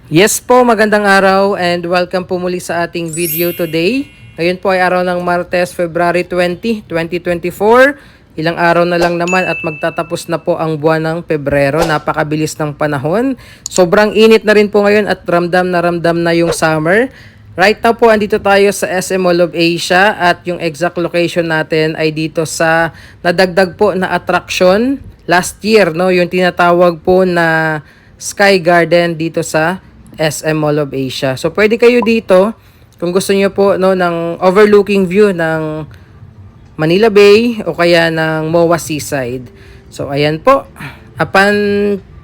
Yes po, magandang araw and welcome po muli sa ating video today. Ngayon po ay araw ng Martes, February 20, 2024. Ilang araw na lang naman at magtatapos na po ang buwan ng Pebrero. Napakabilis ng panahon. Sobrang init na rin po ngayon at ramdam na yung summer. Right now po, andito tayo sa SM Mall of Asia at yung exact location natin ay dito sa nadagdag po na attraction last year, no? Yung tinatawag po na Sky Garden dito sa SM Mall of Asia. So pwede kayo dito kung gusto niyo po no ng overlooking view ng Manila Bay o kaya ng MOA Seaside. So ayan po. Upon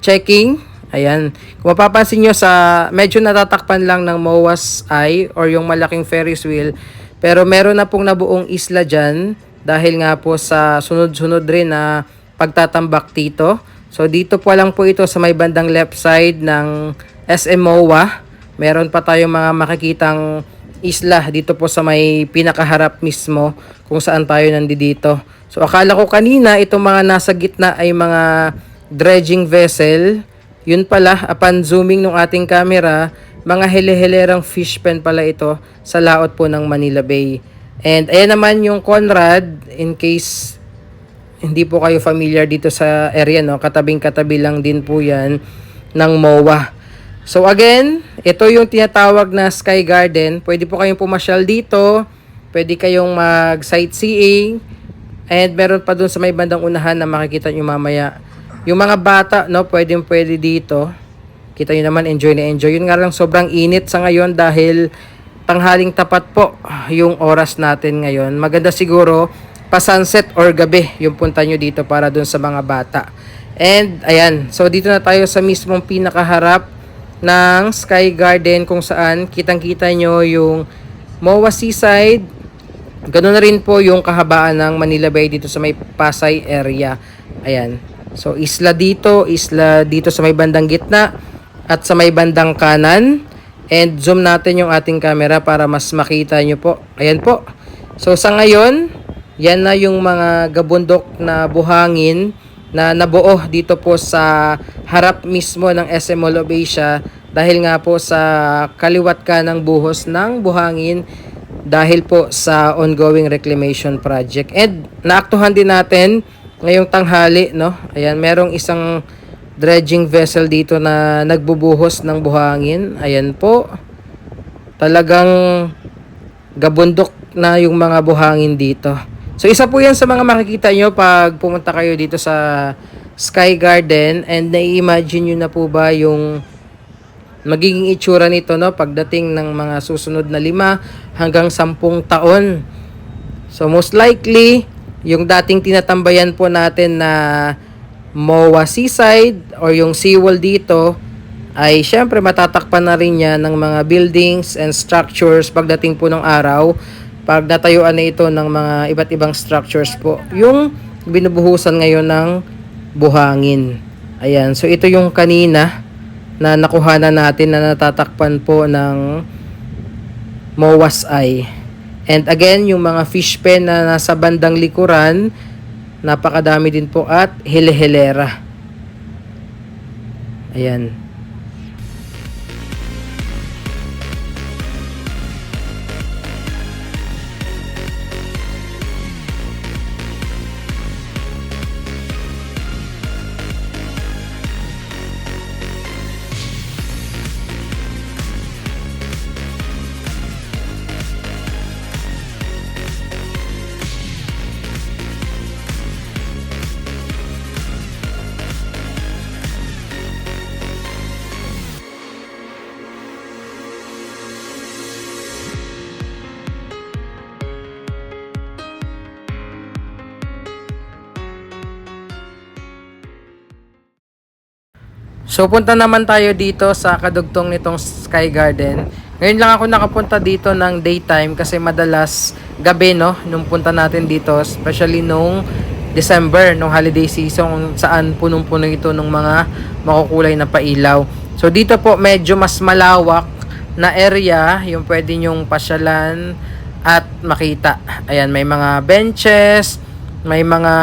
checking, ayan, kung mapapansin nyo sa medyo natatakpan lang ng MOA's Eye or yung malaking Ferris wheel, pero meron na pong nabuong isla dyan dahil nga po sa sunod-sunod rin na pagtatambak dito. So dito po lang po ito sa may bandang left side ng SM MOA. Meron pa tayong mga makikitang isla dito po sa may pinakaharap mismo kung saan tayo nandito. So akala ko kanina itong mga nasa gitna ay mga dredging vessel. Yun pala, upon zooming ng ating camera, mga hele-helerang fish pen pala ito sa laot po ng Manila Bay. And ayan naman yung Conrad, in case hindi po kayo familiar dito sa area, no? Katabing-katabi lang din po yan ng MOA. So again, ito yung tinatawag na Sky Garden. Pwede po kayong pumasyal dito. Pwede kayong mag-sightseeing. And meron pa dun sa may bandang unahan na makikita nyo mamaya. Yung mga bata, no, pwede dito. Kita nyo naman, enjoy na enjoy. Yun nga lang, sobrang init sa ngayon dahil tanghaling tapat po yung oras natin ngayon. Maganda siguro pa sunset or gabi yung punta nyo dito para dun sa mga bata. And ayan, so dito na tayo sa mismong pinakaharap ng Sky Garden kung saan kitang-kita nyo yung MOA Seaside. Ganoon na rin po yung kahabaan ng Manila Bay dito sa may Pasay area. Ayan. So isla dito sa may bandang gitna at sa may bandang kanan. And zoom natin yung ating camera para mas makita nyo po. Ayan po. So sa ngayon, yan na yung mga gabundok na buhangin na nabuo dito po sa harap mismo ng SM Mall of Asia dahil nga po sa kaliwat ka ng buhos ng buhangin dahil po sa ongoing reclamation project. And naaktuhan din natin ngayong tanghali, no? Ayan, merong isang dredging vessel dito na nagbubuhos ng buhangin. Ayan po. Talagang gabundok na yung mga buhangin dito. So isa po yan sa mga makikita nyo pag pumunta kayo dito sa Sky Garden and nai-imagine nyo na po ba yung magiging itsura nito, no, pagdating ng mga susunod na 5 hanggang 10 taon. So most likely, yung dating tinatambayan po natin na MOA Seaside or yung seawall dito ay syempre matatakpan na rin yan ng mga buildings and structures pagdating po ng araw. Pag natayuan na ito ng mga iba't ibang structures po, yung binubuhusan ngayon ng buhangin. Ayan, so ito yung kanina na nakuhanan natin na natatakpan po ng MOA's Eye. And again, yung mga fish pen na nasa bandang likuran, napakadami din po at hele-helera. Ayan. So punta naman tayo dito sa kadugtong nitong Sky Garden. Ngayon lang ako nakapunta dito ng daytime kasi madalas gabi, no, nung punta natin dito, especially nung December, nung holiday season saan punong-puno ito ng mga makukulay na pailaw. So dito po medyo mas malawak na area yung pwede nyong pasyalan at makita. Ayan, may mga benches, may mga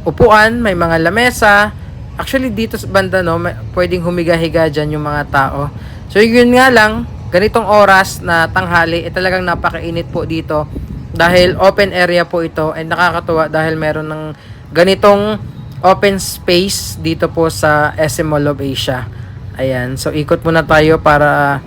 upuan, may mga lamesa, Actually, dito sa banda, no, pwedeng humiga-higa dyan yung mga tao. So, yun nga lang, ganitong oras na tanghali, talagang napakainit po dito. Dahil open area po ito, and nakakatuwa dahil meron ng ganitong open space dito po sa SM Mall of Asia. Ayan, so ikot muna tayo para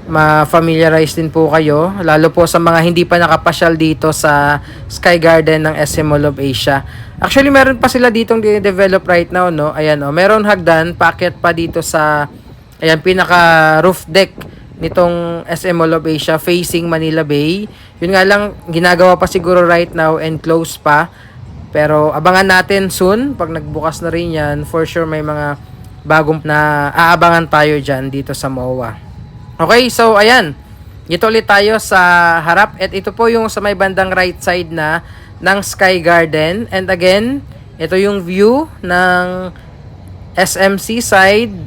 ma-familiarize din po kayo, lalo po sa mga hindi pa nakapasyal dito sa Sky Garden ng SM Mall of Asia. Actually, meron pa sila ditong develop right now, no? Ayan, oh, meron hagdan, paakyat pa dito sa, ayan, pinaka roof deck nitong SM Mall of Asia facing Manila Bay. Yun nga lang, ginagawa pa siguro right now and close pa. Pero abangan natin soon, pag nagbukas na rin yan, for sure may mga bagong na aabangan tayo dyan dito sa MOA. Okay, so ayan. Dito ulit tayo sa harap. At ito po yung sa may bandang right side na ng Sky Garden. And again, ito yung view ng SMC side.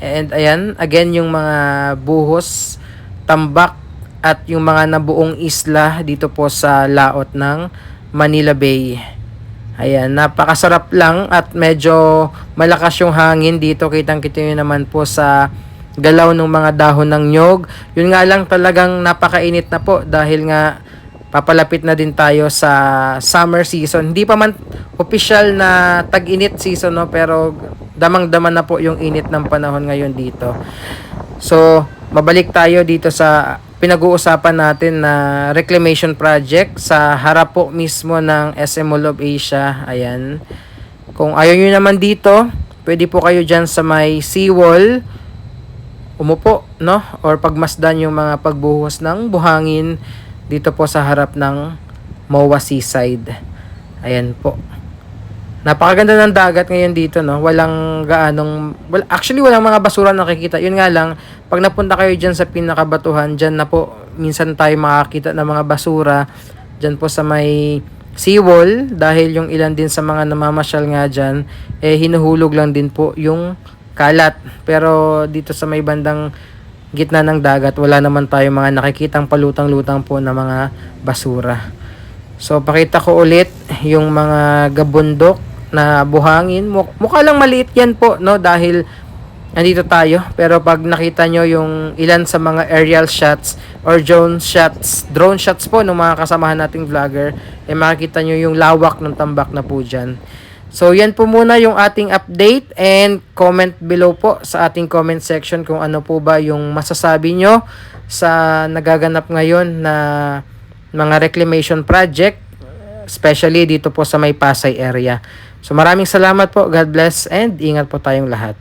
And ayan, again yung mga buhos, tambak, at yung mga nabuong isla dito po sa laot ng Manila Bay. Ayan, napakasarap lang at medyo malakas yung hangin dito. Kitang-kita nyo naman po sa galaw ng mga dahon ng nyog. Yun nga lang, talagang napakainit na po dahil nga papalapit na din tayo sa summer season. Hindi pa man official na tag-init season, no, pero damang-dama na po yung init ng panahon ngayon dito. So, mabalik tayo dito sa pinag-uusapan natin na reclamation project sa harap po mismo ng SM Mall of Asia. Ayan. Kung ayaw nyo naman dito, pwede po kayo dyan sa may seawall umupo, no? Or pagmasdan yung mga pagbuhos ng buhangin dito po sa harap ng MOA Seaside. Ayan po. Napakaganda ng dagat ngayon dito, no? Walang actually walang mga basura nakikita. Yun nga lang, pag napunta kayo dyan sa pinakabatuhan, dyan na po minsan tayo makakita ng mga basura dyan po sa may seawall, dahil yung ilan din sa mga namamasyal nga dyan, hinuhulog lang din po yung kalat. Pero dito sa may bandang gitna ng dagat, wala naman tayo mga nakikitang palutang-lutang po na mga basura. So, pakita ko ulit yung mga gabundok na buhangin. Mukha lang maliit yan po, no? Dahil nandito tayo. Pero pag nakita nyo yung ilan sa mga aerial shots or drone shots po ng mga kasamahan nating vlogger, makikita nyo yung lawak ng tambak na po dyan. So, yan po muna yung ating update, and comment below po sa ating comment section kung ano po ba yung masasabi nyo sa nagaganap ngayon na mga reclamation project, especially dito po sa may Pasay area. So, maraming salamat po. God bless and ingat po tayong lahat.